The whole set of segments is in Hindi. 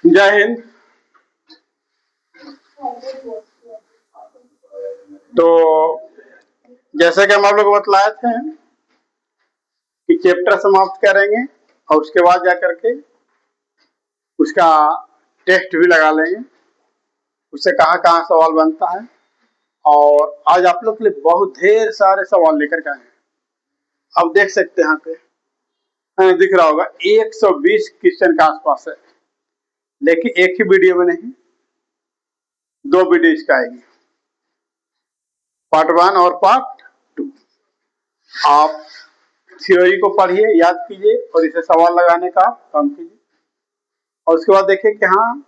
जय हिंद। तो जैसे कि हम आप लोग को बतलाए थे कि चैप्टर समाप्त करेंगे और उसके बाद जाकर के उसका टेस्ट भी लगा लेंगे, उससे कहाँ कहाँ सवाल बनता है। और आज आप लोग के लिए बहुत ढेर सारे सवाल लेकर के आए हैं। अब देख सकते हैं यहाँ पे दिख रहा होगा 120 क्वेश्चन के आसपास है, लेकिन एक ही वीडियो में नहीं, 2 वीडियो इसका आएगी, पार्ट 1 और पार्ट 2। आप थ्योरी को पढ़िए, याद कीजिए और इसे सवाल लगाने का काम कीजिए और उसके बाद देखिए कि हाँ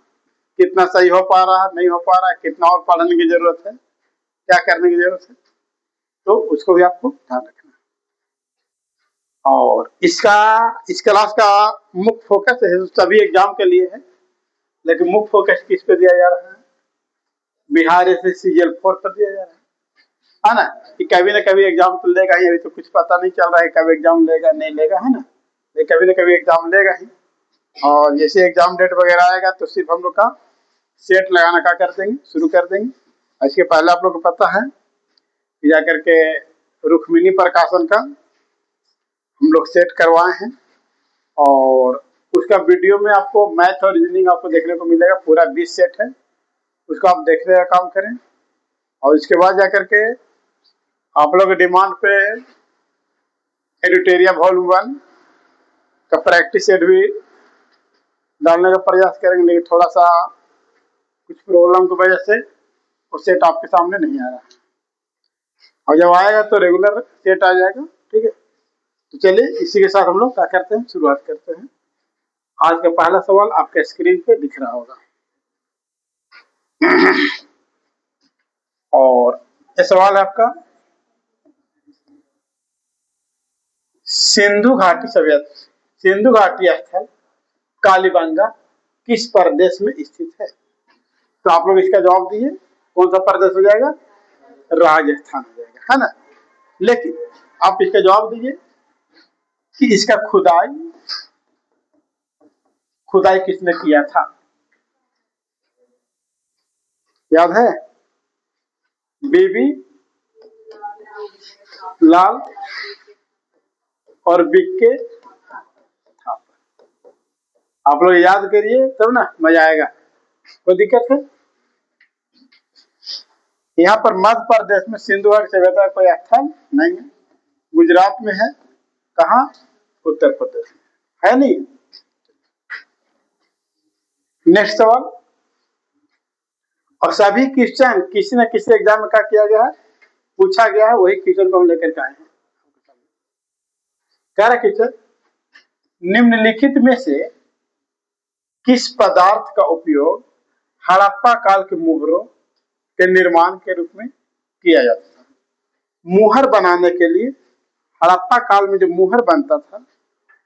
कितना सही हो पा रहा है, नहीं हो पा रहा है, कितना और पढ़ने की जरूरत है, क्या करने की जरूरत है, तो उसको भी आपको ध्यान रखना। और इस क्लास का मुख्य फोकस है सभी एग्जाम के लिए है, लेकिन मुख्य फोकस किस पे दिया जा रहा है? बिहार एसएससी जेल 4 पर दिया जा रहा है ना। कि कभी ना कभी एग्जाम तो लेगा ही, अभी तो कुछ पता नहीं चल रहा है कब एग्जाम लेगा नहीं लेगा, है ना, लेकिन कभी ना कभी एग्जाम लेगा ही। और जैसे एग्जाम डेट वगैरह आएगा तो सिर्फ हम लोग का सेट लगाना का कर देंगे, शुरू कर देंगे। इसके पहले आप लोग को पता है कि जाकर के रुक्मिणी प्रकाशन का हम लोग सेट करवाए हैं और उसका वीडियो में आपको मैथ और रीजनिंग आपको देखने को मिलेगा, पूरा 20 सेट है, उसको आप देखने का काम करें। और इसके बाद जाकर के आप लोग डिमांड पे एडिटोरिया वॉल्यूम 1 का प्रैक्टिस सेट भी डालने का प्रयास करेंगे, लेकिन थोड़ा सा कुछ प्रॉब्लम की वजह से वो सेट आपके सामने नहीं आ रहा है, और जब आएगा तो रेगुलर सेट आ जाएगा। ठीक है, तो चलिए इसी के साथ हम लोग क्या करते हैं, शुरुआत करते हैं। आज का पहला सवाल आपके स्क्रीन पे दिख रहा होगा और ये सवाल है आपका, सिंधु घाटी सभ्यता, सिंधु घाटी स्थल कालीबंगा किस प्रदेश में स्थित है? तो आप लोग इसका जवाब दिए, कौन सा प्रदेश हो जाएगा? राजस्थान हो जाएगा, है ना। लेकिन आप इसका जवाब दीजिए कि इसका खुदाई किसने किया था? याद है? बीबी लाल और बिक्के थापर। आप लोग याद करिए तब ना मजा आएगा, कोई दिक्कत है? यहाँ पर मध्य प्रदेश में सिंधु घाटी सभ्यता कोई स्थल नहीं है, गुजरात में है। कहाँ? उत्तर प्रदेश में है, नहीं। नेक्स्ट सवाल, और सभी क्वेश्चन किसी न किसी एग्जाम में क्या किया गया है, पूछा गया है, वही क्वेश्चन को हम लेकर के आए हैं। क्या रहा क्वेश्चन? निम्नलिखित में से किस पदार्थ का उपयोग हड़प्पा काल के मुहरों के निर्माण के रूप में किया जाता था? मुहर बनाने के लिए हड़प्पा काल में जो मुहर बनता था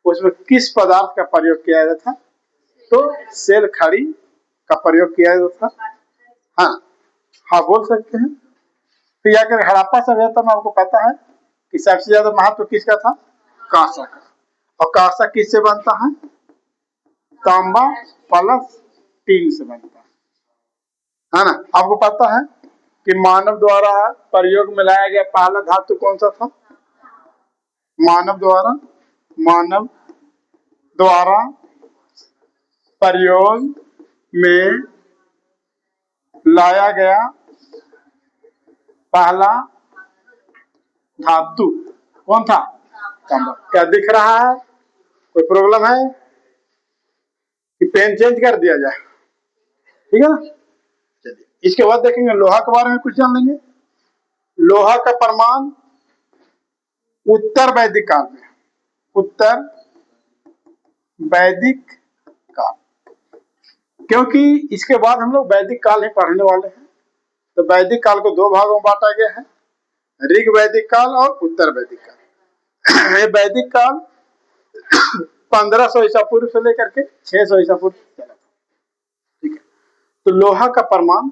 उसमें किस पदार्थ का प्रयोग किया जाता था? तो सेल खड़ी का प्रयोग किया जाता था। हाँ बोल सकते हैं। तो या कर हड़प्पा सभ्यता में आपको पता है कि सबसे ज्यादा महत्व किसका था? कांसा का। और कांसा किससे बनता है? तांबा प्लस टीन से बनता है ना। आपको पता है कि मानव द्वारा प्रयोग में लाया गया पहला धातु कौन सा था? मानव द्वारा प्रयोग में लाया गया पहला धातु कौन था? तांबा। क्या दिख रहा है? कोई प्रॉब्लम है कि पेन चेंज कर दिया जाए? ठीक है ना। चलिए इसके बाद देखेंगे लोहा के बारे में कुछ जान लेंगे। लोहा का प्रमाण उत्तर वैदिक काल में, उत्तर वैदिक काल, क्योंकि इसके बाद हम लोग वैदिक काल ही पढ़ने वाले हैं। तो वैदिक काल को 2 भागों में बांटा गया है, ऋग वैदिक काल और उत्तर वैदिक काल। ये वैदिक काल 1500 ईसा पूर्व से लेकर के 600 ईसा पूर्व चला था। ठीक है, तो लोहा का प्रमाण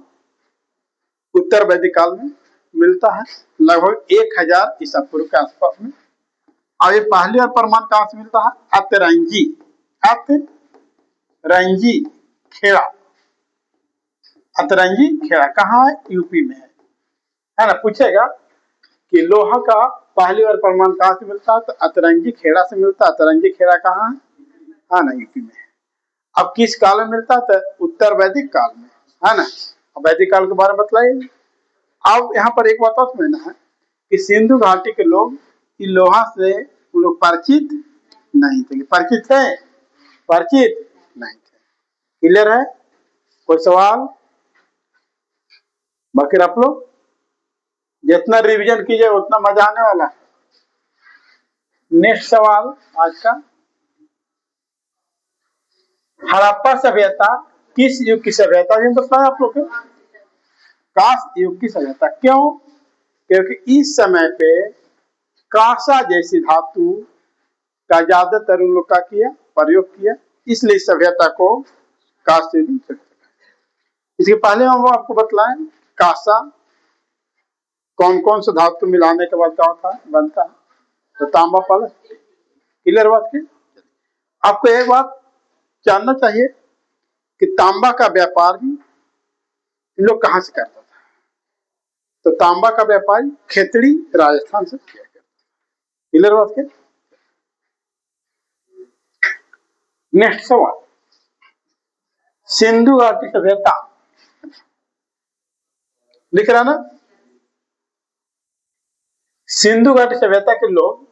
उत्तर वैदिक काल में मिलता है लगभग 1000 ईसा पूर्व के आसपास में, और ये पहली और परमाणु कहां से मिलता है? अतरंजी, अतरंजी खेड़ा, अतरंजी खेड़ा कहाँ है? यूपी में है ना। पूछेगा कि लोहा का पहली और परमाणु कहां से मिलता है? तो अतरंजी खेड़ा से मिलता है। अतरंजी खेड़ा कहाँ है? हाँ ना, यूपी में। अब किस काल में मिलता है? तो उत्तर वैदिक काल में, है ना। अब वैदिक काल के बारे में बतलाइए। अब यहाँ पर एक बात और समझना है कि सिंधु घाटी के लोग लोहा से वो लोग परिचित नहीं थे। परिचित थे? परिचित नहीं थे। क्लियर है? कोई सवाल? बाकी आप लोग जितना रिवीजन कीजिए उतना मजा आने वाला है। नेक्स्ट सवाल आज का, हड़प्पा सभ्यता किस युग की सभ्यता? ये बताया आप लोग को, कांस्य युग की सभ्यता। क्यों? क्योंकि इस समय पे कांसा जैसी धातु का ज्यादातर उन लोग का किया प्रयोग किया, इसलिए सभ्यता को कांस्य युग की सभ्यता। इसके पहले हम आपको बतलाएं कांसा कौन कौन सा धातु मिलाने के बाद क्या होता है, बनता है? तो तांबा पलस। क्लियर बात की? आपको एक बात जानना चाहिए कि तांबा का व्यापार इन लोग कहां से करता था? तो तांबा का व्यापार खेतड़ी राजस्थान से किया गया। क्लियर बात की? नेक्स्ट सवाल, सिंधु घाटी सभ्यता लिख रहा ना। सिंधु घाटी सभ्यता के लोग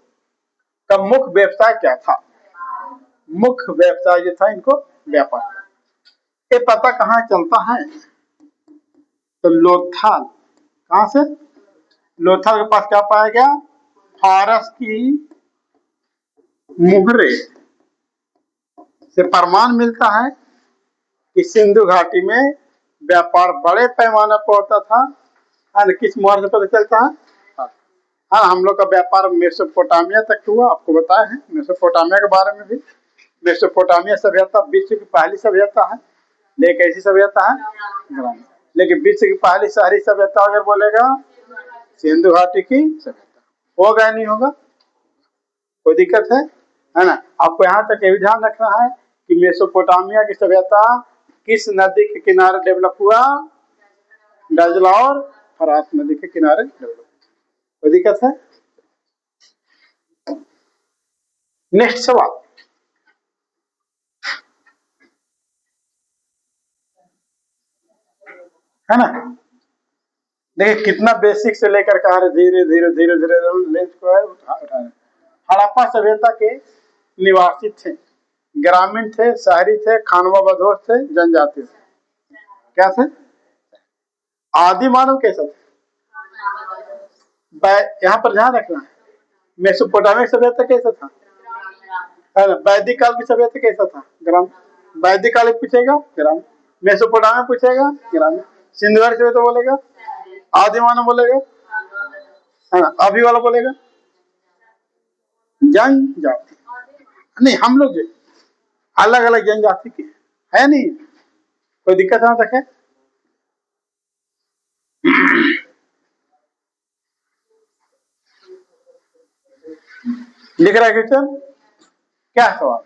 का मुख्य व्यवसाय क्या था? मुख्य व्यवसाय जो था इनको व्यापार। ये पता कहाँ चलता है? तो लोथल। कहां से? लोथल के पास क्या पाया गया? फारस की मुहरे से प्रमाण मिलता है कि सिंधु घाटी में व्यापार बड़े पैमाने पर होता था। किस मुहर से पता चलता है? हाँ, हम लोग का व्यापार मेसोपोटामिया तक हुआ, आपको बताया है मेसोपोटामिया के बारे में भी। मेसोपोटामिया सभ्यता विश्व की पहली सभ्यता है, लेकिन कैसी सभ्यता है? लेकिन विश्व की पहली शहरी सभ्यता अगर बोलेगा सिंधु घाटी की सभ्यता। होगा या नहीं होगा? कोई दिक्कत है ना। आपको यहाँ तक ये भी ध्यान रखना है कि मेसोपोटामिया की सभ्यता किस नदी के किनारे डेवलप हुआ? डजला और फरात नदी के किनारे डेवलप। कोई दिक्कत है? नेक्स्ट सवाल, है ना। देखिए कितना बेसिक से लेकर के आ रहे, धीरे धीरे धीरे धीरे लेंथ को है उठा रहे। हड़प्पा सभ्यता के निवासी थे, ग्रामीण थे, शहरी थे, खानवा बदोश थे, जनजाति थे। क्या थे? आदि मानव कैसा थे? यहाँ पर ध्यान रखना है, मेसोपोटामिया सभ्यता कैसा था? वैदिक काल की सभ्यता कैसा था? ग्राम। वैदिक काल पूछेगा ग्राम, मेसोपोटामिया पूछेगा ग्राम, सिंधु घाटी सभ्यता बोलेगा, आदि मानव बोलेगा, है ना। अभी वाला बोलेगा जनजाति। नहीं, हम लोग अलग अलग जनजाति के है नहीं, कोई दिक्कत ना तक है। लिख रहा है क्वेश्चन, क्या सवाल?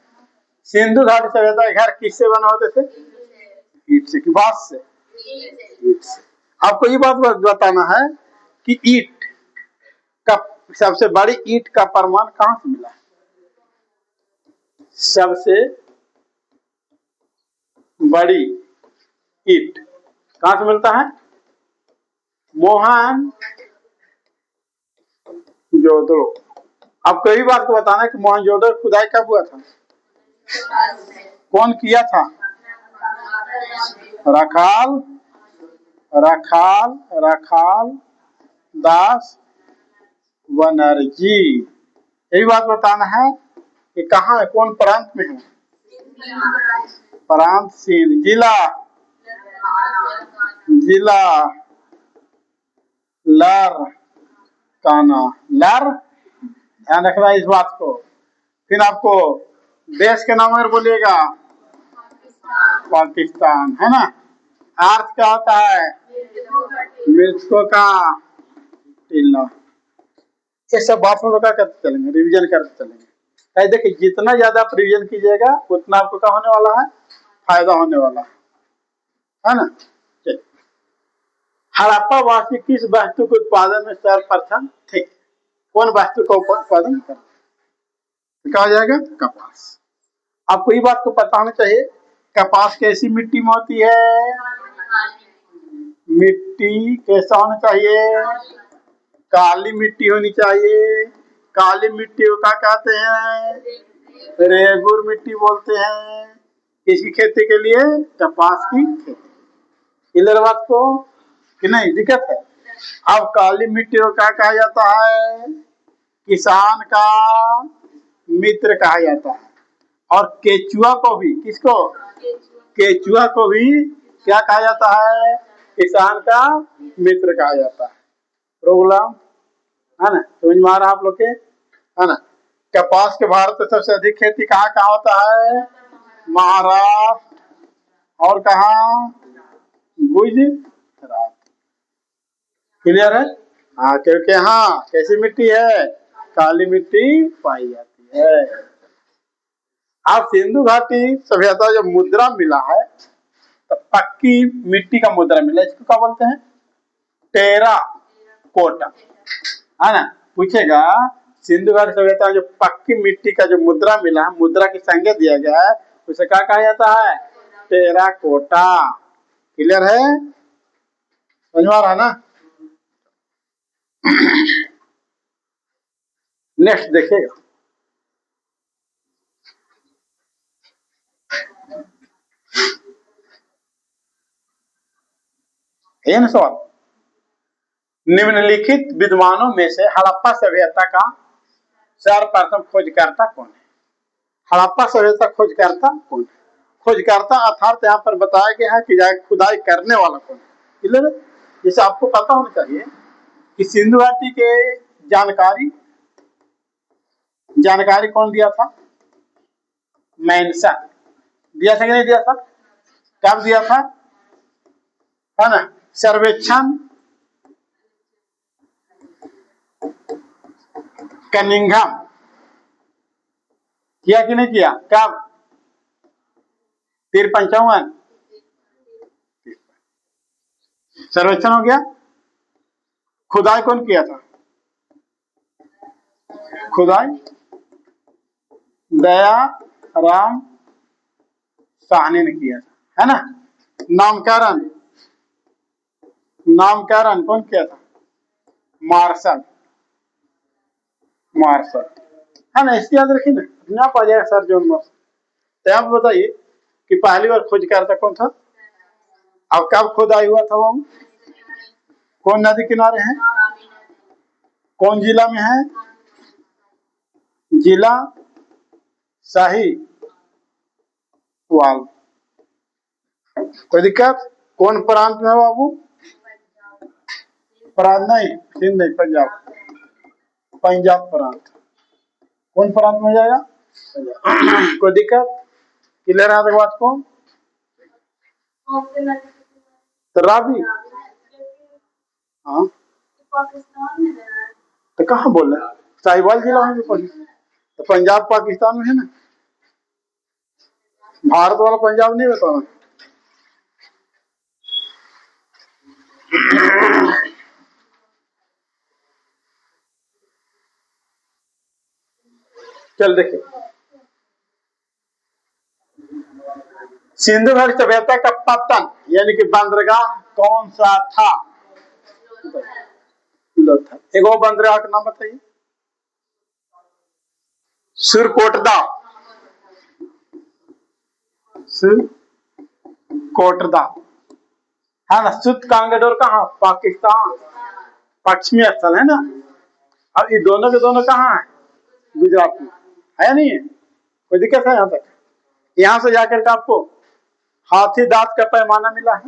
सिंधु घाटी सभ्यता के घर किससे बना होते थे? ईट से कि बांस से? ईट से। आपको ये बात बताना है कि ईट का सबसे बड़ी ईट का प्रमाण कहां से मिला है? सबसे बड़ी ईट कहां से मिलता है? मोहन जोदड़ो। आपको यही बात को बताना है कि मोहन जोदड़ो खुदाई कब हुआ था? कौन किया था? रखाल रखाल रखाल दास बनर्जी। यही बात बताना है कि कहाँ है, कौन प्रांत में है? प्रांत सिंध। जिला? जिला लर काना। लर, ध्यान रखना इस बात को। फिर आपको देश के नाम अगर बोलिएगा पाकिस्तान, है ना। अर्थ क्या होता है? मृतकों का टिल्ला। ये सब बात हम लोग क्या करते चलेंगे, रिवीजन करते चलेंगे। देखिए जितना ज्यादा आप रिवीजन कीजिएगा उतना आपको क्या होने वाला है, फायदा होने वाला है ना। हड़प्पा वासी किस वस्तु के उत्पादन में सर्वप्रथम थे? कौन वस्तु का उत्पादन कर, कहा जाएगा कपास। आपको ये बात को पता होना चाहिए, कपास कैसी मिट्टी में होती है, मिट्टी कैसा होना चाहिए, काली मिट्टी होनी चाहिए। काली मिट्टी को क्या कहते हैं, रेगुर मिट्टी बोलते हैं। इसकी खेती के लिए कपास की खेती। क्लियर बात को कि नहीं, दिक्कत है। अब काली मिट्टी को क्या कहा जाता है, किसान का मित्र कहा जाता है। और केचुआ को भी, किसको, केचुआ को भी क्या कहा जाता है, किसान का मित्र कहा जाता है। प्रोग्राम है ना, समझ में आ रहा आप लोग के, है ना। कपास के भारत में सबसे अधिक खेती कहाँ कहाँ होता है, महाराष्ट्र और कहाँ, गुजरात। क्लियर है। हाँ, क्योंकि हाँ कैसी मिट्टी है, काली मिट्टी पाई जाती है। आप सिंधु घाटी सभ्यता जो मुद्रा मिला है, तो पक्की मिट्टी का मुद्रा मिला, इसको क्या बोलते हैं, टेरा कोटा, है ना। पूछेगा सिंधु घाटी सभ्यता जो पक्की मिट्टी का जो मुद्रा मिला है, मुद्रा की संज्ञा दिया गया है, उसे क्या कहा जाता है, टेरा कोटा। क्लियर है, समझ में आ रहा है ना। नेक्स्ट देखिएगा, है ना सवाल, निम्नलिखित विद्वानों में से हड़प्पा सभ्यता का सर्वप्रथम खोजकर्ता कौन है। हड़प्पा सभ्यता खोजकर्ता कौन है, खोजकर्ता अर्थात यहाँ पर बताया गया है कि खुदाई करने वाला कौन है। क्लियर, जैसे आपको पता होना चाहिए कि सिंधु घाटी के जानकारी कौन दिया था, मैनसन दिया था कि नहीं दिया था, कब दिया था, है ना। सर्वेक्षण कनिंघम किया कि नहीं किया, कब, 53 सर्वेक्षण हो गया। खुदाई कौन किया था, खुदाई दया राम साहनी ने किया था, है ना। नामकरण कौन किया था, मार्शल है ना। इसकी याद रखिए ना, अपने आप आ जाएगा सर जोन मार्शल। तो आप बताइए कि पहली बार खोजकर्ता कौन था, अब कब खुदाई हुआ था, वो कौन नदी किनारे है, कौन जिला में है, जिला शाही वाल। कोई दिक्कत, कौन प्रांत में है बाबू, प्रांत नहीं, सिंध नहीं, पंजाब प्रांत। कौन प्रांत में जाएगा, कोई दिक्कत, क्लियर है बात को। तो रावी, हाँ तो कहाँ बोल रहे, साहिवाल जिला में भी, तो पंजाब पाकिस्तान में है ना, भारत वाला पंजाब नहीं बताना। चल देखिए, सिंधु घाटी सभ्यता का पतन यानी कि बंदरगाह कौन सा था, एक और बंदरगाह का नाम बताइए, सुरकोटदा, सुरकोटदा, है ना। सुत कांगडोर कहाँ, पाकिस्तान, पश्चिमी स्थल है ना। अब ये दोनों के दोनों कहाँ है, गुजरात में, है नहीं है, कोई दिक्कत है यहाँ तक। यहाँ से जाकर के आपको हाथी दांत का पैमाना मिला है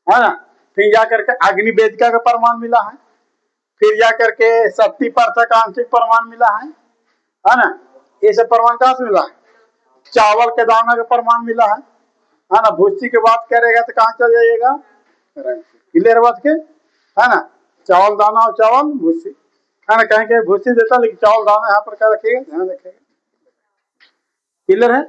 ना। फिर जाकर के अग्नि वेदिका का प्रमाण मिला है, फिर जाकर के शक्ति पर्थ का आंशिक प्रमाण मिला है ना। ये सब प्रमाण कहाँ से मिला है, चावल के दाना का प्रमाण मिला है ना। भूसी की बात करेगा तो कहाँ चल जाइएगा, क्लियर बात के, है ना। चावल दाना और चावल भूसी खाना कहीं कहीं भूसी देता, लेकिन चावल दाना यहाँ पर क्या रखिएगा, ध्यान रखिएगा। क्लियर है?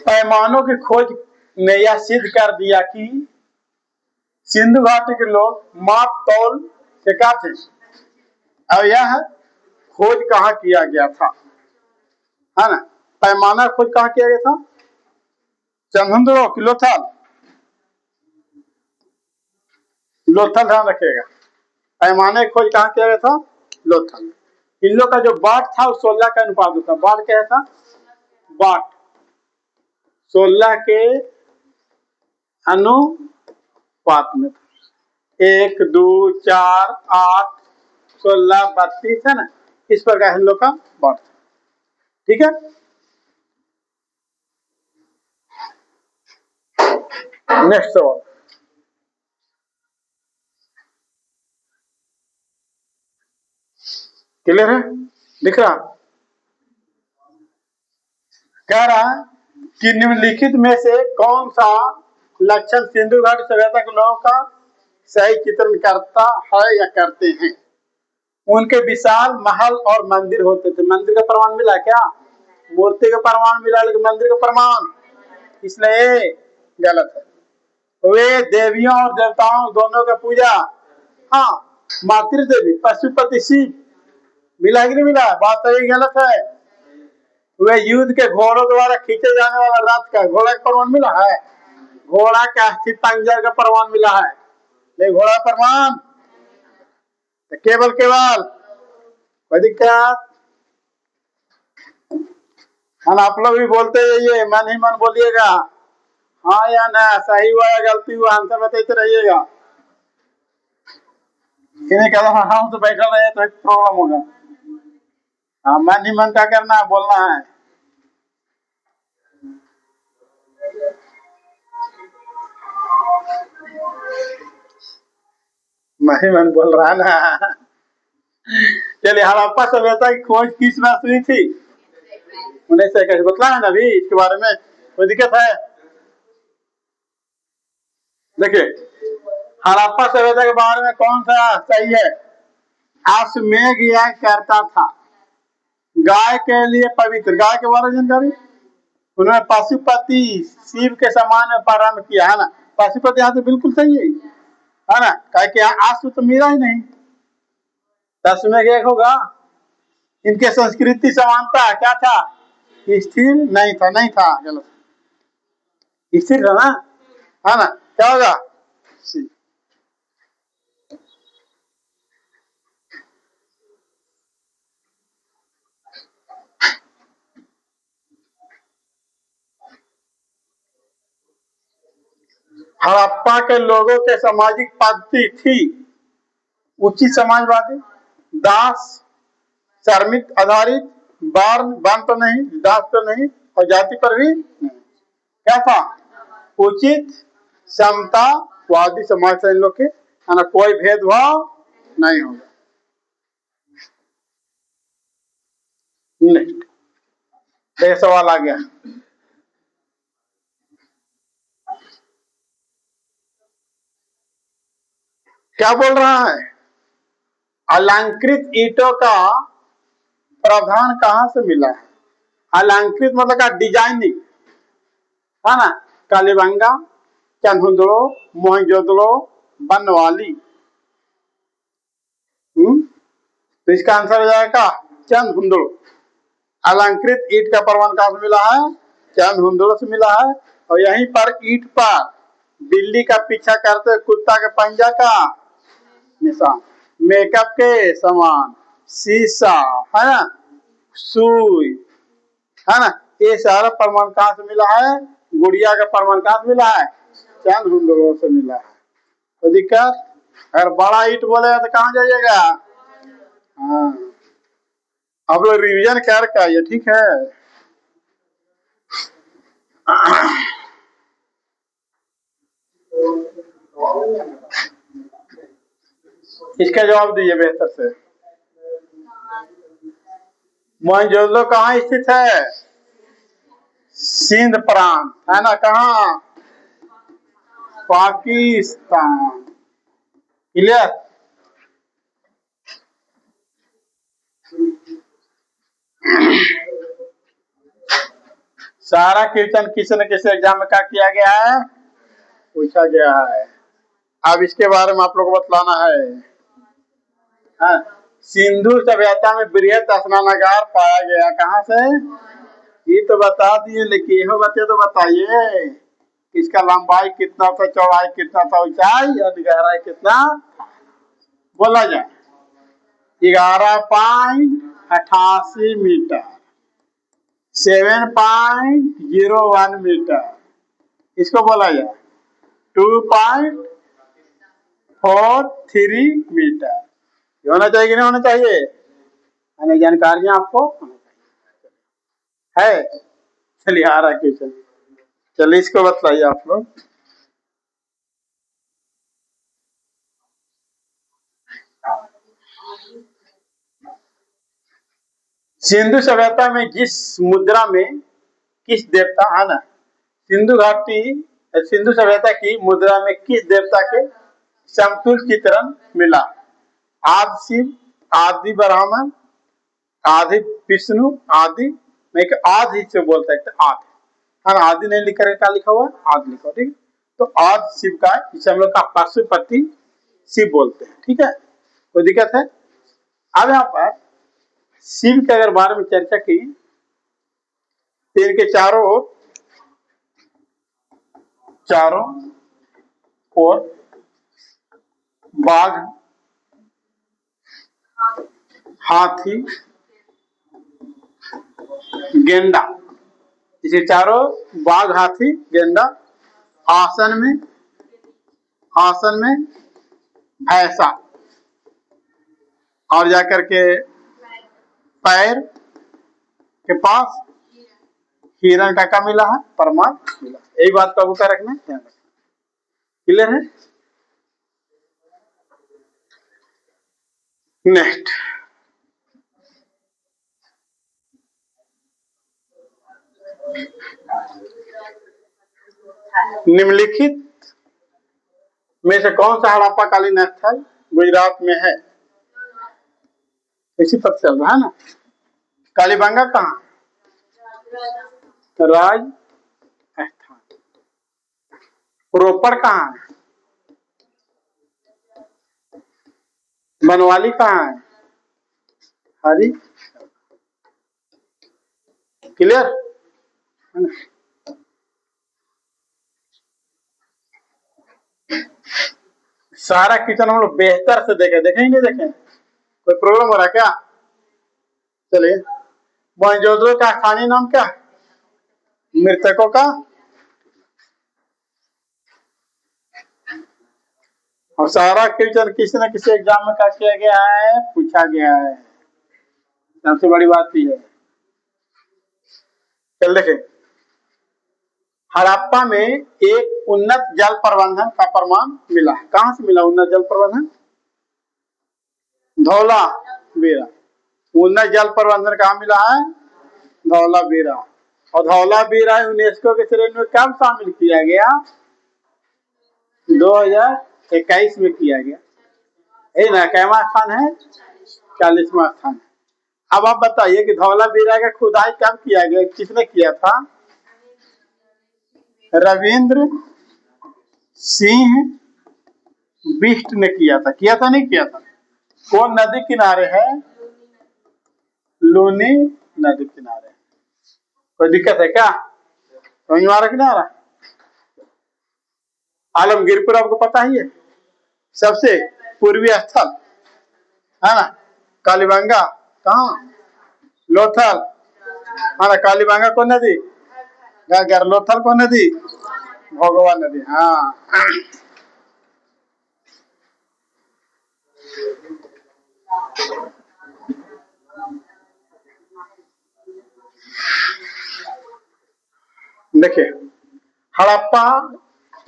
पैमानों की खोज ने यह सिद्ध कर दिया कि सिंधु घाटी के लोग माप तौल से क्या थे। और यह खोज कहाँ किया गया था, है ना? पैमाना खोज कहाँ किया गया था? चंदुद्रो की लोथल, लोथल ध्यान रखिएगा। पैमाने की खोज कहाँ किया गया था? लोथल। इन लोग का जो बाट था वो 16 का अनुपात होता। बाट क्या था? बाट 16 के अनुपात में था। 1, 2, 4, 8, 16, 32 है ना, इस प्रकार हम लोग का बाट था। ठीक है, नेक्स्ट सवाल। क्लियर है? दिख रहा? कह रहा है कि निम्नलिखित में से कौन सा लक्षण सिंधु घाटी सभ्यता के लोगों का सही चित्रण करता है या करते हैं। उनके विशाल महल और मंदिर होते थे। मंदिर का प्रमाण मिला क्या? मूर्ति का प्रमाण मिला, लेकिन मंदिर का प्रमाण, इसलिए गलत है। वे देवियों और देवताओं दोनों का पूजा, हाँ, मातृ देवी पशुपति शिव, मिला कि नहीं मिला? बात सही गलत है। वे युद्ध के घोड़ों द्वारा खींचे जाने वाला रथ का, घोड़ा का प्रमाण मिला है? घोड़ा का अस्थि पंजर का प्रमाण मिला है, नहीं घोड़ा प्रमाण तो केवल केवल कोई दिक्कत। हम आप लोग भी बोलते रहिए, मन ही मन बोलिएगा, हाँ या ना, सही हुआ या गलती हुआ, आंसर बताते रहिएगा। इन्हें कहता हाँ तो बैठा रहे तो एक प्रॉब्लम होगा। हाँ, मन ही मन का करना है, बोलना है। मन ही मन बोल रहा ना। चलिए, हड़प्पा सभ्यता की खोज किस वर्ष हुई थी? 1921। बतला है ना अभी इसके बारे में, कोई दिक्कत है? देखिए, हड़प्पा सभ्यता के बारे में कौन सा सही है? अश्वमेध यज्ञ करता था, गाय के लिए पवित्र, गाय के बारे में जानकारी। उन्होंने पशुपति शिव के समान में प्रारंभ किया, है ना? पशुपति यहाँ तो बिल्कुल सही है ना? क्या अश्व तो मिला ही नहीं, अश्वमेध यज्ञ होगा। इनके संस्कृति समानता क्या था? स्थिर नहीं था, नहीं था, गलत, स्थिर था ना, है ना? क्या होगा? हड़प्पा के लोगों के सामाजिक पद्धति थी उचित समाजवादी, दास श्रमिक आधारित, वर्ण वर्ण तो नहीं, दास तो नहीं, और जाति पर भी नहीं। क्या था? उचित समतावादी समाज से इन लोग के, है ना, कोई भेदभाव नहीं होगा। नेक्स्ट सवाल आ गया। क्या बोल रहा है? अलंकृत ईंटों का प्रावधान कहां से मिला है? अलंकृत मतलब का डिजाइनिंग, है ना? कालीबंगा, चंदुद्रो, मोहनजोदड़ो, बनवाली। तो इसका आंसर हो जाएगा चंदुद्रो। अलंकृत ईंट का प्रमाण कहां से मिला है? चंदुद्रो से मिला है। और यहीं पर ईंट पर बिल्ली का पीछा करते कुत्ता के पंजा का निशान, मेकअप के समान, शीशा, है ना, सुई, है ना, ये सारा प्रमाण कहां से मिला है? गुड़िया का प्रमाण कहां से मिला है? चंदुद्रो से मिला है। तो दिक्कत, अगर बड़ा ईंट बोलेगा तो कहां जाइएगा? हाँ, आप लोग रिवीजन कर आइए, ठीक है? इसका जवाब दीजिए बेहतर से। मोहनजोदड़ो कहाँ स्थित है? सिंध प्रांत है ना, कहाँ? पाकिस्तान। क्लियर? सारा क्वेश्चन किसी न किसी एग्जाम में क्या किया गया है, पूछा गया है। अब इसके बारे में आप लोग को बतलाना है। हाँ, सिंधु सभ्यता में बृहत स्नानागार पाया गया, कहाँ से? ये तो बता दिए, लेकिन यह बते तो बताइए इसका लंबाई कितना था, चौड़ाई कितना था, ऊंचाई और गहराई कितना, बोला जाए। 11.88 मीटर, 7.01 मीटर, इसको बोला जाए 2.43 मीटर। होना चाहिए कि नहीं होना चाहिए? जानकारियां आपको होना चाहिए है। चलिए आ रहा क्वेश्चन, चलिए इसको बतलाइए आप लोग। सिंधु सभ्यता में जिस मुद्रा में किस देवता, है ना, सिंधु घाटी, सिंधु सभ्यता की मुद्रा में किस देवता के समतुल्य चित्रण मिला? आदि शिव, आदि ब्राह्मण, आदि विष्णु, आदि में आदि से बोल सकते आदि, है ना, आदि नहीं लिखा, क्या लिखा हुआ? आदि लिखा, ठीक है। तो आदि शिव का इसे हम लोग का पशुपति शिव बोलते हैं, ठीक है, कोई दिक्कत है? अब यहाँ पर शिव के अगर बारे में चर्चा की, इनके चारों ओर बाघ, हाथी, गेंडा, इसे चारों बाघ, हाथी, गेंडा, आसन में भैंसा, और जाकर के पैर के पास हिरण का मिला है, परमार मिला। यही बात का बुका रखना, ध्यान रखना। क्लियर है? नेक्स्ट, निम्नलिखित में से कौन सा हड़प्पा कालीन स्थल गुजरात में है? इसी पद चल रहा है ना। कालीबंगा कहाँ? राजस्थान। रोपड़ कहाँ है? बनवाली कहाँ है? हरी। क्लियर? सारा किचन हम लोग बेहतर से देखें ही नहीं देखें, कोई प्रॉब्लम हो रहा है क्या? चलिए, मोहनजोदड़ो का स्थानीय नाम क्या? मृतकों का, और सारा क्वेश्चन किसी न किसी एग्जाम में क्या किया गया है, पूछा गया है। सबसे बड़ी बात यह है। चल देखें, हड़प्पा में एक उन्नत जल प्रबंधन का प्रमाण मिला। कहां से मिला उन्नत जल प्रबंधन? धौला बेरा। उन्नत जल प्रबंधन कहाँ मिला है? धौला बेरा। और धौला बेरा यूनेस्को के श्रेणी में कब शामिल किया गया? 2021 में किया गया। यही ना, कैवा स्थान है? 40वां स्थान है। अब आप बताइए कि धौला बेरा का खुदाई कब किया गया, किसने किया था? रविंद्र सिंह बिष्ट ने किया था नहीं किया था? कौन नदी किनारे है? लूनी नदी किनारे। कोई दिक्कत है क्या? समझ में आ रहा कि नहीं आ रहा? आलमगीरपुर आपको पता ही है, सबसे पूर्वी स्थल है ना। कालीबंगा कहाँ? लोथल, है ना। कालीबंगा कौन नदी? गागर। लोथल कौन नदी? भगवान नदी। हाँ, देखिए, हड़प्पा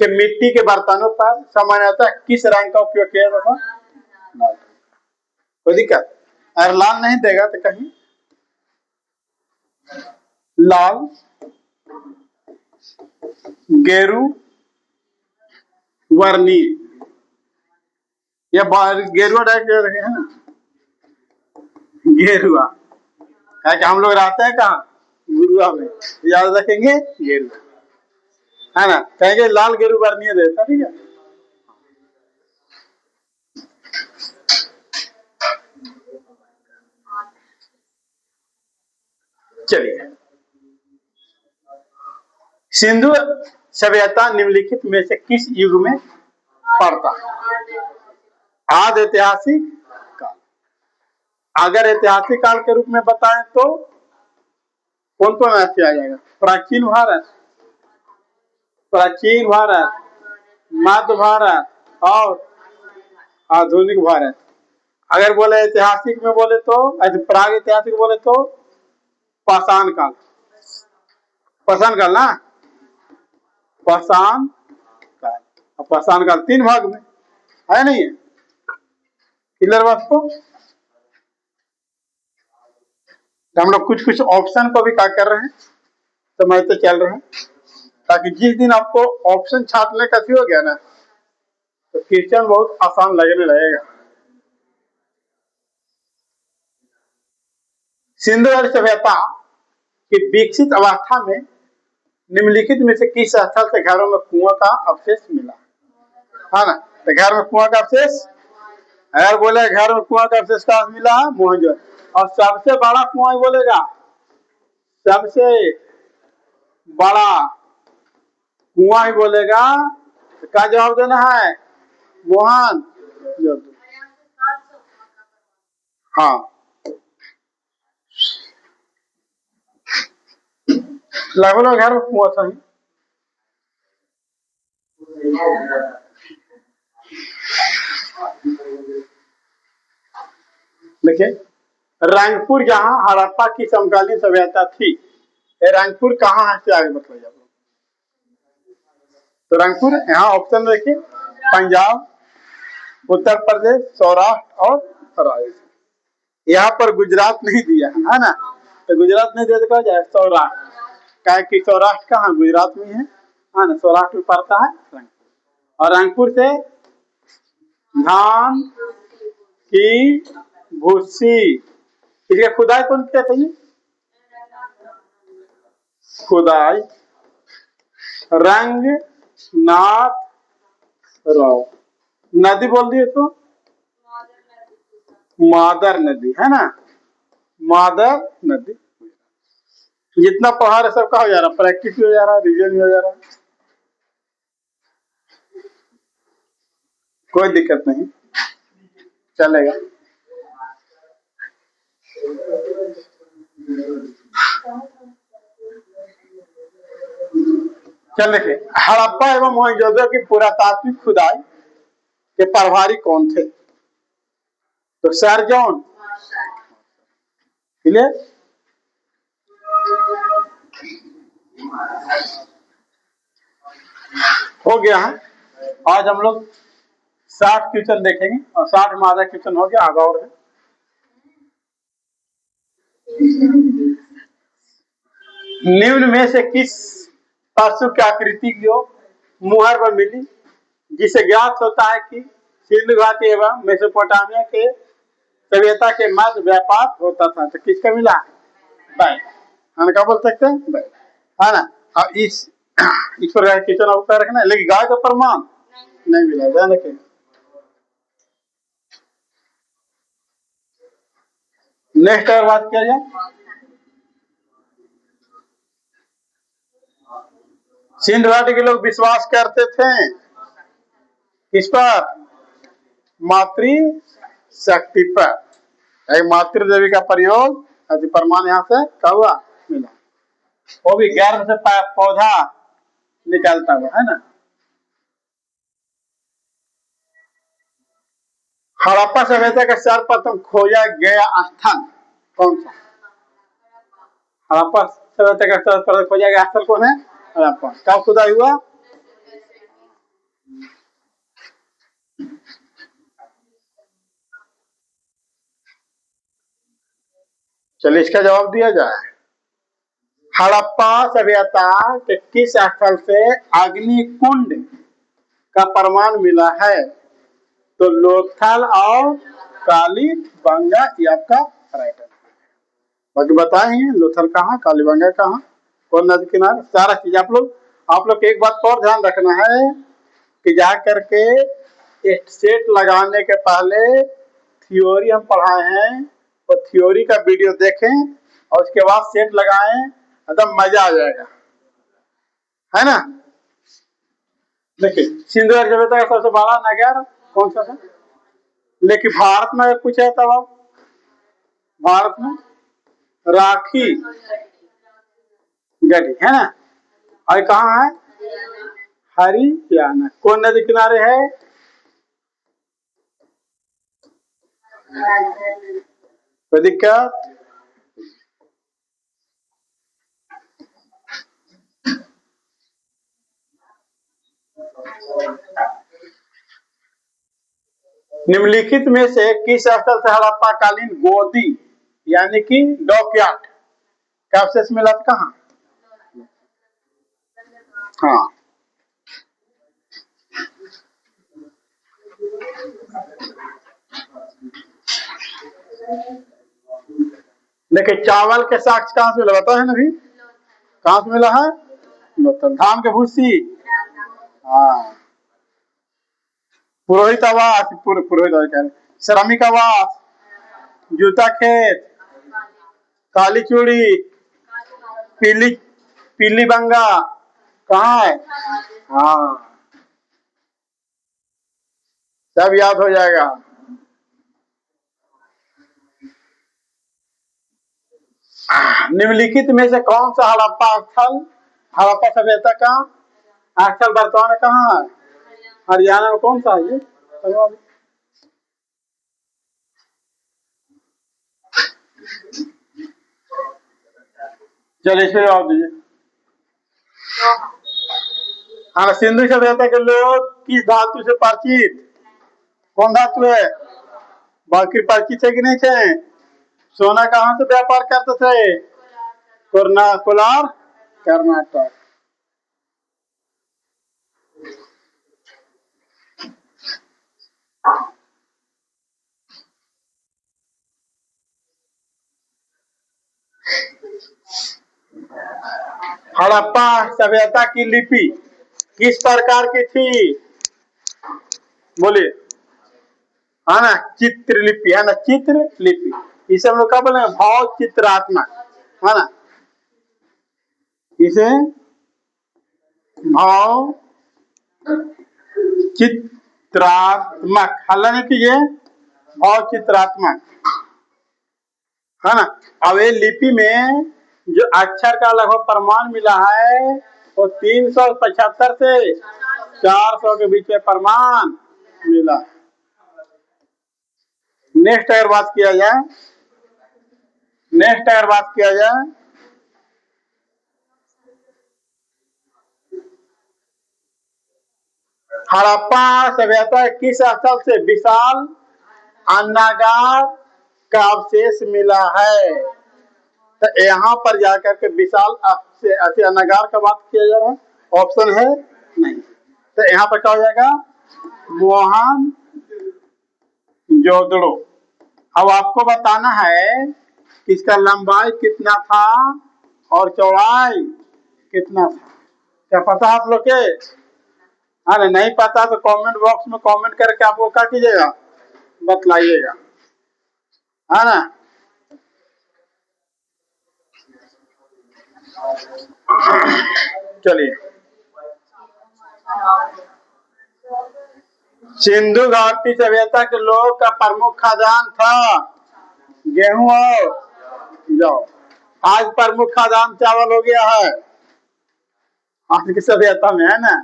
के मिट्टी के बर्तनों पर सामान्यतः किस रंग का उपयोग किया जाता था? कोई दिक्कत? अगर लाल नहीं देगा तो कहीं लाल, गेरू, वर्णीय। या गेरुआ टाइप के रखे हैं ना, गेरुआ। क्या कि हम लोग रहते हैं कहाँ, गुरुआ में, याद रखेंगे गेरुआ, है ना। कहेंगे लाल गेरू वर्णीय देता, ठीक है। चलिए, सिंधु सभ्यता निम्नलिखित में से किस युग में पड़ता है? आदि ऐतिहासिक काल। अगर ऐतिहासिक काल के रूप में बताएं तो कौन कौन राष्ट्र आ जाएगा? प्राचीन भारत, प्राचीन भारत, मध्य भारत और आधुनिक भारत। अगर बोले ऐतिहासिक में बोले तो, प्राग ऐतिहासिक बोले तो पाषाण काल, पाषाण काल ना, पाषाण काल। पाषाण काल 3 भाग में है, नहीं है? क्लियर बात को? तो हम लोग कुछ कुछ ऑप्शन को भी क्या कर रहे हैं, समझते चल रहे हैं, ताकि जिस दिन आपको ऑप्शन छापने का हो गया ना, तो क्वेश्चन बहुत आसान लगने लगेगा। सिंधु सभ्यता की विकसित अवस्था में निम्नलिखित में से किस स्थल से घरों में कुआं का अवशेष मिला? है ना, तो घर में कुआं का अवशेष, अगर बोले घर में कुआं का अवशेष कहाँ मिला? मोहनजोदड़ो। और सबसे बड़ा कुआं बोलेगा, सबसे बड़ा कुआं ही बोलेगा, तो क्या जवाब देना है? मोहन जोदड़ो। हाँ, लगभग घर में कुआं था ही। देखिए, रंगपुर जहां हड़प्पा की समकालीन सभ्यता थी, रंगपुर कहाँ से आगे बताइए आप लोग? तो रंगपुर यहाँ ऑप्शन देखिए, पंजाब, उत्तर प्रदेश, सौराष्ट्र और राजस्थान। यहाँ पर गुजरात नहीं दिया है ना, तो गुजरात नहीं दिया तो कहा जाए सौराष्ट्र, क्या कि सौराष्ट्र कहाँ, गुजरात में है ना, सौराष्ट्र में पड़ता है रंगपुर। और रंगपुर से धान की भूसी, इसलिए खुदाई कौन किया था? खुदाई रंगनाथ राव। नदी बोल दिए तो मादर नदी, है ना, मादर नदी। जितना पहाड़ है सबका हो जा रहा, प्रैक्टिस भी हो जा रहा, रिविजन भी हो जा रहा, कोई दिक्कत नहीं, चलेगा। चल देखिए, हड़प्पा एवं मोहनजोदड़ो की पुरातात्विक खुदाई के प्रभारी कौन थे? तो सर जॉन, क्लियर। हो गया है। आज हम लोग 60 क्वेश्चन देखेंगे और 60 में आधा क्वेश्चन हो गया, आधा और है। निम्न में से किस पशु की आकृति की मुहर पर मिली, जिसे ज्ञात होता है कि सिंधु घाटी एवं मेसोपोटामिया के सभ्यता के मध्य व्यापार होता था? तो किसका मिला? बैल, है क्या बोल सकते हैं? बैल, है ना। और इस पर क्वेश्चन आपको रखना है, लेकिन गाय का प्रमाण नहीं मिला, ध्यान रखें। नेक्स्ट अगर बात किया जाए, सिंधु घाटी के लोग विश्वास करते थे किस पर? मातृ शक्ति पर। एक मातृ देवी का प्रयोग, प्रमाण यहाँ से क्या हुआ? मिला। वो भी गर्भ से पौधा निकलता हुआ, है ना। हड़प्पा सभ्यता का सर्वप्रथम खोजा गया स्थल कौन सा? हड़प्पा सभ्यता का सर्वप्रथम खोजा गया स्थल कौन है? हड़प्पा। कब खुदाई हुआ? चलिए इसका जवाब दिया जाए। हड़प्पा सभ्यता के किस स्थल से अग्निकुंड का प्रमाण मिला है? तो लोथल और कालीबंगा ये आपका राइट आंसर। बाकी बताए हैं लोथल कहाँ, कालीबंगा कहाँ, कौन नदी किनारे, सारा चीज आप लोग एक बात और ध्यान रखना है कि जा करके एक सेट लगाने के पहले थ्योरी हम पढ़ाए हैं, तो थ्योरी का वीडियो देखें और उसके बाद सेट लगाएं, एकदम मजा आ जाएगा, है ना। देखिए सिंधु सभ्यता का सबसे बड़ा नगर कौन सा था? लेकिन भारत में पूछा था, भारत में राखी गढ़ी है ना, और कहाँ है? हरियाणा। कौन नदी किनारे है? कोई दिक्कत? निम्नलिखित में से किस स्थल से हड़प्पा कालीन गोदी यानी कि डॉकयार्ड का अवशेष मिला था? कहाँ? हाँ, देखिए चावल के साक्ष्य कहाँ से मिला बताओ है ना अभी, कहाँ से मिला है? धान के भूसी, हाँ, पुरोहित आवास, पुरोहित आवास कह रहे, श्रमिक आवास, जूता खेत, काली चूड़ी, पीली पीली बंगा कहाँ है? हाँ, सब याद हो जाएगा। निम्नलिखित में से कौन सा हड़प्पा स्थल, हड़प्पा सभ्यता का स्थल वर्तमान कहाँ है? हरियाणा में। कौन सा है ये? चलिए इसमें जवाब दीजिए। हाँ, सिंधु सभ्यता के लोग किस धातु से परिचित? कौन धातु है? बाकी परिचित है कि नहीं थे? सोना कहाँ से व्यापार करते थे? कोलार कर्नाटक। हड़प्पा सभ्यता की लिपि किस प्रकार की थी? बोलिए। है ना, चित्रलिपि, है ना, चित्रलिपि। इसे हम लोग क्या बोले? भाव चित्रात्मक, है ना। इसे भाव चित्रात्मक, हल्ला नहीं कीजिए, भाव चित्रात्मक, है ना। अब ये लिपि में जो अक्षर का लगभग प्रमाण मिला है वो 375 से 400 के बीच में प्रमाण मिला। नेक्स्ट अगर बात किया जाए, हड़प्पा सभ्यता किस स्थल से विशाल अन्नागार का अवशेष मिला है? तो यहाँ पर जाकर के विशाल अन्नागार का बात किया जा रहा है, ऑप्शन है नहीं। तो यहाँ पर क्या हो जाएगा? मोहन जोदड़ो। अब आपको बताना है कि इसका लंबाई कितना था और चौड़ाई कितना था। क्या पता आप लोग के? अरे नहीं पता तो कमेंट बॉक्स में कमेंट करके आप लोग क्या कीजिएगा, बतलाइएगा, है ना। चलिए, सिंधु घाटी सभ्यता के लोग का प्रमुख खाद्यान्न था गेहूं और जौ। आज प्रमुख खाद्यान्न चावल हो गया है आज की सभ्यता में, है ना।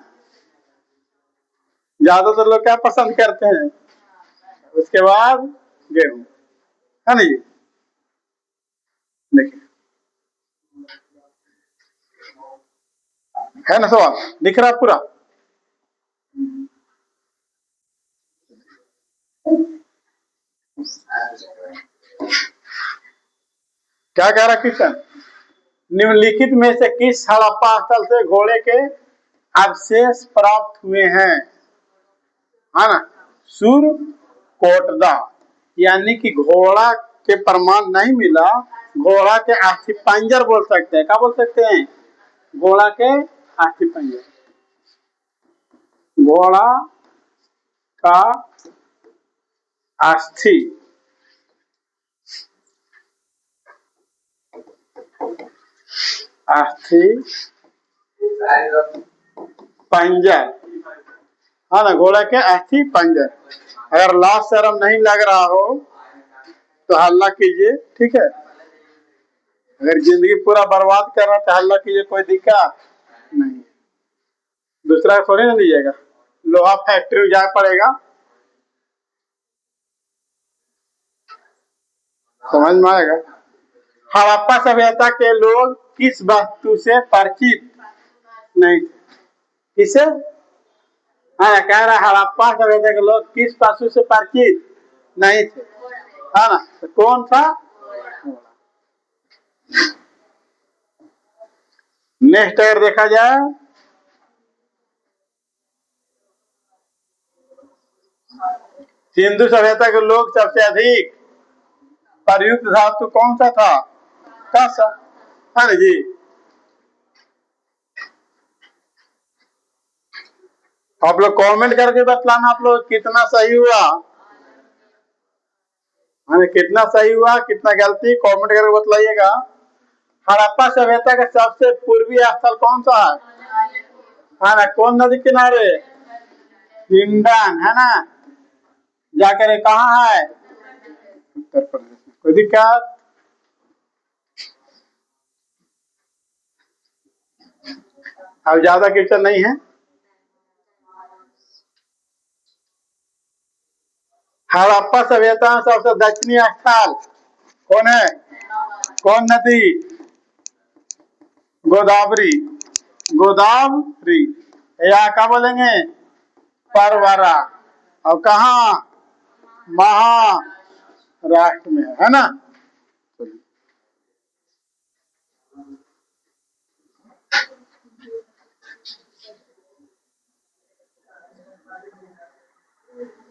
ज्यादातर लोग क्या पसंद करते हैं? उसके बाद गेहूं, है ना। ये देखिए, है ना, सवाल दिख रहा पूरा? क्या कह रहा क्वेश्चन? निम्नलिखित में से किस हड़प्पा स्थल से घोड़े के अवशेष प्राप्त हुए हैं? है ना, सुर कोटदा, यानी कि घोड़ा के प्रमाण नहीं मिला, घोड़ा के अस्थि पंजर बोल सकते हैं। क्या बोल सकते हैं? घोड़ा के अस्थि पंजर, घोड़ा का अस्थि अस्थि पंजर, है ना, घोड़ा के अस्थि पंजर। अगर लाश शर्म नहीं लग रहा हो तो हल्ला कीजिए, ठीक है। अगर जिंदगी पूरा बर्बाद कर रहा तो हल्ला कीजिए, कोई दिक्कत नहीं। दूसरा थोड़ी ना लीजिएगा, लोहा फैक्ट्री में जाना पड़ेगा। समझ में आएगा? हड़प्पा सभ्यता के लोग किस वस्तु से परिचित नहीं थे? किसे? हाँ, कह रहा हड़प्पा सभ्यता के लोग किस वस्तु से परिचित नहीं थे, है ना, तो कौन सा? नेक्स्ट अगर देखा जाए, सिंधु सभ्यता के लोग सबसे अधिक प्रयुक्त धातु कौन सा था? कांसा, है ना जी। आप लोग कमेंट करके बतलाना आप लोग कितना सही हुआ, कितना सही हुआ कितना गलती, कमेंट करके बतलाइएगा। हड़प्पा सभ्यता का सबसे पूर्वी स्थल कौन सा है ना, कौन नदी किनारे? हिंडन, है ना, जाकर कहाँ है? उत्तर प्रदेश में। कोई दिक्कत? अब ज्यादा क्वेश्चन नहीं है। हड़प्पा सभ्यता में सबसे दक्षिणी स्थल कौन है? कौन नदी? गोदावरी, गोदावरी, या क्या बोलेंगे? परवरा। और कहा? महाराष्ट्र में, है ना।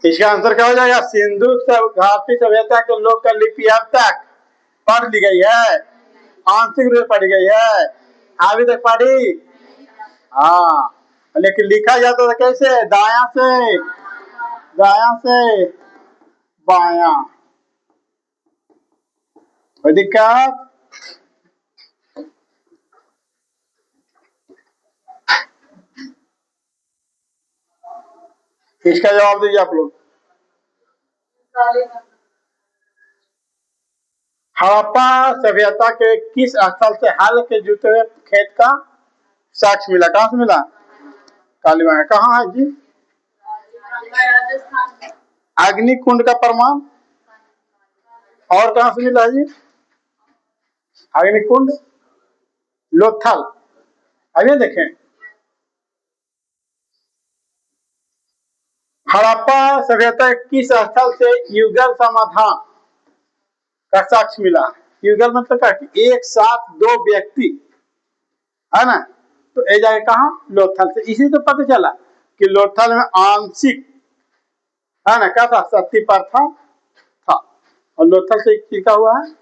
इसका आंसर क्या हो जाएगा? सिंधु घाटी सभ्यता के लोग का लिपि अब तक पढ़ ली गई है, आंशिक रूप से पढ़ी गई है, अभी तक पढ़ी। हाँ, लेकिन लिखा जाता था कैसे? दाया से, दाया से बाया। कोई दिक्कत? इसका जवाब दीजिए आप लोग। हड़प्पा सभ्यता के किस स्थल से हल के जुते हुए खेत का साक्ष्य मिला? कहां से मिला? कालीबांग। कहाँ है जी? अग्निकुंड का प्रमाण और कहां से मिला जी? अग्निकुंड, लोथल। आइए देखें, हड़प्पा सभ्यता किस स्थल से युगल समाधान का साक्ष्य मिला? युगल मतलब क्या कि एक साथ दो व्यक्ति, है ना, तो ये जाए कहा? लोथल से। इसी तो पता चला कि लोथल में आंशिक, है ना, क्या था? सती प्रथा था, और लोथल से टीका हुआ है।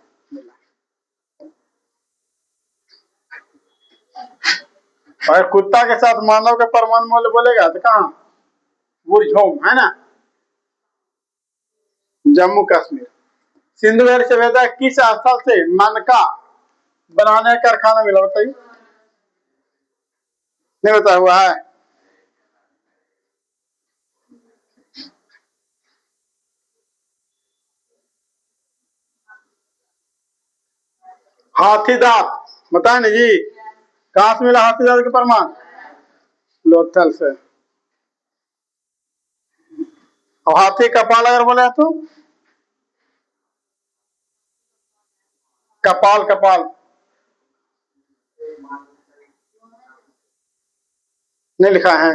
और कुत्ता के साथ मानव का परमाणु मूल्य बोलेगा तो कहाँ? बुरझोम, है ना, जम्मू कश्मीर। सिंधु घाटी सभ्यता किस स्थल से मनका बनाने का कारखाना मिला? बताइए, नहीं बताया हुआ है? हाथी दांत, बताए ना जी, कहां से मिला हाथी दांत के प्रमाण? लोथल से। और हाथी कपाल अगर बोले तो? कपाल, कपाल नहीं लिखा है।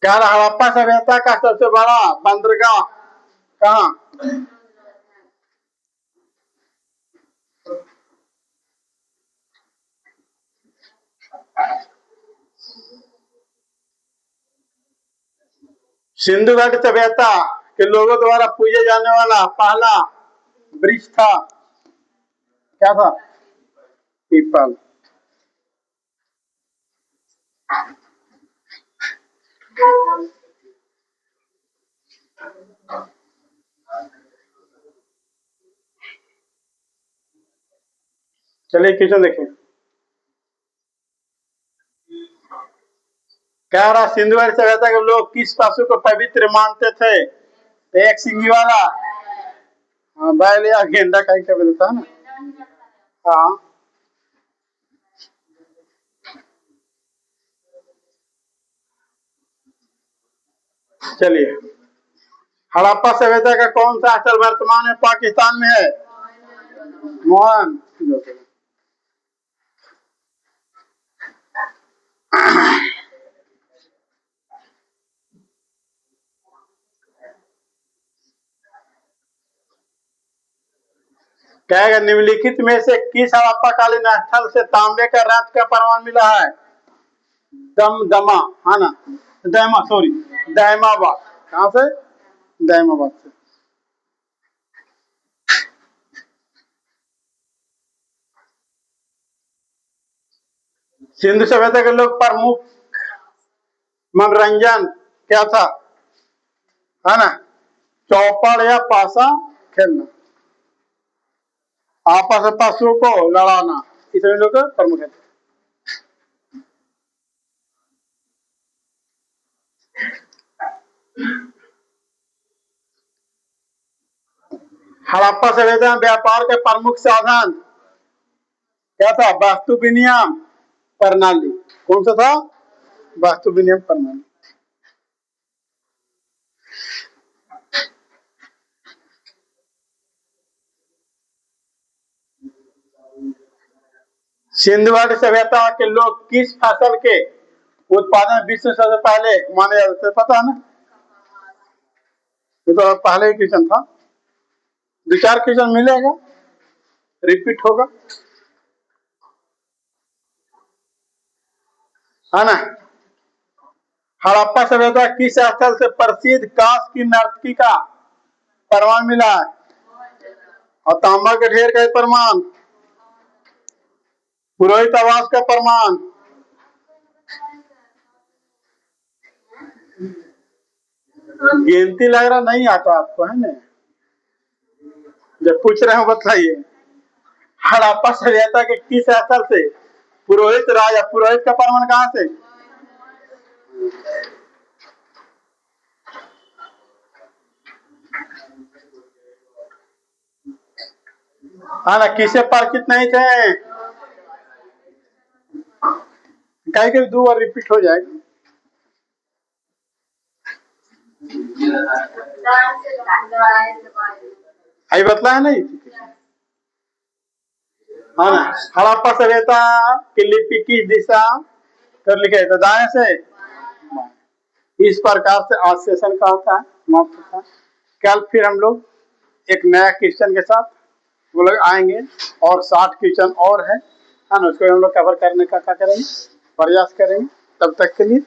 क्या हड़प्पा सभ्यता का सबसे बड़ा बंदरगाह कहाँ? सिंधु घाटी सभ्यता के लोगों द्वारा पूजे जाने वाला पहला वृक्ष था, क्या था? पीपल। चलिए क्वेश्चन देखें। कह रहा सिंधु घाटी सभ्यता के लोग किस पशु को पवित्र मानते थे? एक सिंगी वाला, हाँ, बैल या गेंडा का क्या बोलता है ना। हाँ, चलिए। हड़प्पा सभ्यता का कौन सा स्थल वर्तमान में पाकिस्तान में है? मोहन। कहेगा निम्नलिखित में से किस हड़प्पाकालीन स्थल से तांबे का रथ का प्रमाण मिला है? दमदमा, है ना, दैमाबाद। कहां से? दैमाबाद से। सिंधु सभ्यता के लोग प्रमुख मनोरंजन क्या था? है ना, चौपड़ या पासा खेलना, आपस में पशुओं को लड़ाना, इसमें लोग प्रमुख है। हड़प्पा सभ्यता में व्यापार के प्रमुख साधन क्या था? वस्तु विनिमय प्रणाली। कौन सा था? वस्तु विनिमय प्रणाली। सिंधु घाटी सभ्यता के लोग किस फसल के उत्पादन विश्व में सबसे पहले माने जाते थे? पता है ना, ये तो पहले ही क्वेश्चन था। 2-4 क्वेश्चन मिलेगा, रिपीट होगा, है ना। हड़प्पा सभ्यता किस स्थल से प्रसिद्ध कांस्य की नर्तकी का प्रमाण मिला है? और तांबा के ढेर का प्रमाण, पुरोहित आवास का प्रमाण। गिनती लग रहा नहीं आता आपको, है ना? जब पूछ रहे हो बताइए। हड़प्पा सभ्यता के किस स्थल से पुरोहित राजा, पुरोहित का प्रमाण कहां से? है ना, किसे परिचित नहीं थे? कहीं कहीं 2 बार रिपीट हो जाएगा। आई बतलाया नहीं, है ना। हड़प्पा सभ्यता की लिपि किस दिशा कर लिखे? तो दाएं से। इस प्रकार से आज सेशन का होता है, समाप्त होता है। कल फिर हम लोग एक नया क्वेश्चन के साथ वो लोग आएंगे और 60 क्वेश्चन और है ना, उसको हम लोग कवर करने का क्या करेंगे, प्रयास करेंगे। तब तक के लिए